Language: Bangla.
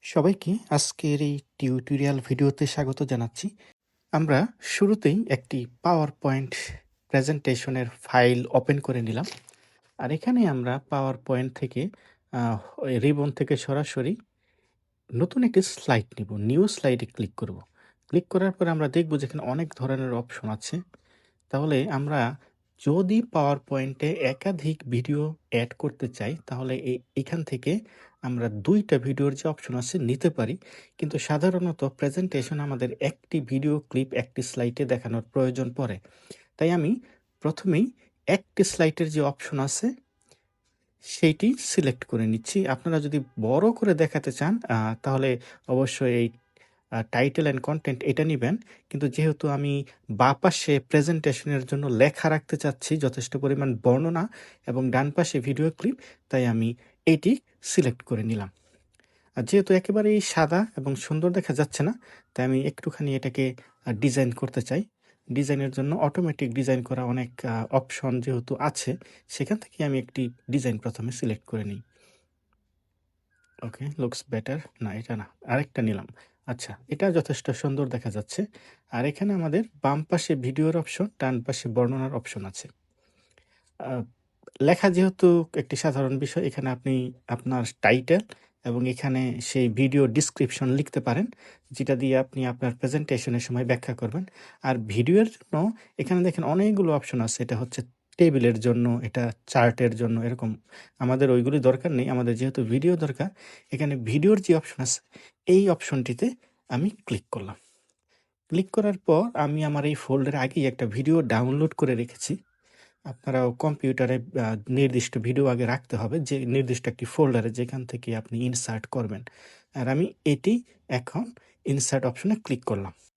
সবাইকে আজকের এই টিউটোরিয়াল ভিডিওতে স্বাগত জানাচ্ছি। আমরা শুরুতেই একটি পাওয়ার পয়েন্ট প্রেজেন্টেশনের ফাইল ওপেন করে নিলাম। আর এখানে আমরা পাওয়ার পয়েন্ট থেকে ওই রিবন থেকে সরাসরি নতুন একটি স্লাইড নিব। নিউ স্লাইডে ক্লিক করব। ক্লিক করার পরে আমরা দেখব যে এখানে অনেক ধরনের অপশন আছে। তাহলে আমরা যদি পাওয়ার পয়েন্টে একাধিক ভিডিও অ্যাড করতে চাই তাহলে এখান থেকে আমরা ২টা ভিডিওর যে অপশন আছে নিতে পারি। কিন্তু সাধারণত প্রেজেন্টেশন আমাদের একটি ভিডিও ক্লিপ একটি স্লাইডে দেখানোর প্রয়োজন পড়ে। তাই আমি প্রথমেই একটি স্লাইডের যে অপশন আছে সেইটি সিলেক্ট করে নিচ্ছি। আপনারা যদি বড় করে দেখাতে চান তাহলে অবশ্যই এই টাইটেল অ্যান্ড কনটেন্ট এটা নিবেন। কিন্তু যেহেতু আমি বাঁ পাশে প্রেজেন্টেশনের জন্য লেখা রাখতে চাচ্ছি যথেষ্ট পরিমাণ বর্ণনা এবং ডান পাশে ভিডিও ক্লিপ, তাই আমি এইটি সিলেক্ট করে নিলাম। আর যেহেতু একেবারেই সাদা এবং সুন্দর দেখা যাচ্ছে না, তাই আমি একটুখানি এটাকে ডিজাইন করতে চাই। ডিজাইনের জন্য অটোমেটিক ডিজাইন করা অনেক অপশন যেহেতু আছে, সেখান থেকে আমি একটি ডিজাইন প্রথমে সিলেক্ট করে নিই। ওকে, লুকস বেটার। না, এটা না, আরেকটা নিলাম। আচ্ছা, এটা যথেষ্ট সুন্দর দেখা যাচ্ছে। আর এখানে আমাদের বাম পাশে ভিডিওর অপশন, ডান পাশে বর্ণনার অপশন আছে। লেখা যেহেতু একটি সাধারণ বিষয়, এখানে আপনি আপনার টাইটেল এবং এখানে সেই ভিডিও ডিসক্রিপশন লিখতে পারেন, যেটা দিয়ে আপনি আপনার প্রেজেন্টেশনের সময় ব্যাখ্যা করবেন। আর ভিডিওর জন্য এখানে দেখেন অনেকগুলো অপশন আছে। এটা হচ্ছে টেবিলের জন্য, এটা চার্টের জন্য, এরকম। আমাদের ওইগুলি দরকার নেই, আমাদের যেহেতু ভিডিও দরকার, এখানে ভিডিওর যে অপশন আছে এই অপশনটিতে আমি ক্লিক করলাম। ক্লিক করার পর আমি আমার এই ফোল্ডারে আগেই একটা ভিডিও ডাউনলোড করে রেখেছি। আপনারাও কম্পিউটারে নির্দিষ্ট ভিডিও আগে রাখতে হবে, যে নির্দিষ্ট একটি ফোল্ডারে, যেখান থেকে আপনি ইনসার্ট করবেন। আর আমি এটি এখন ইনসার্ট অপশনে ক্লিক করলাম।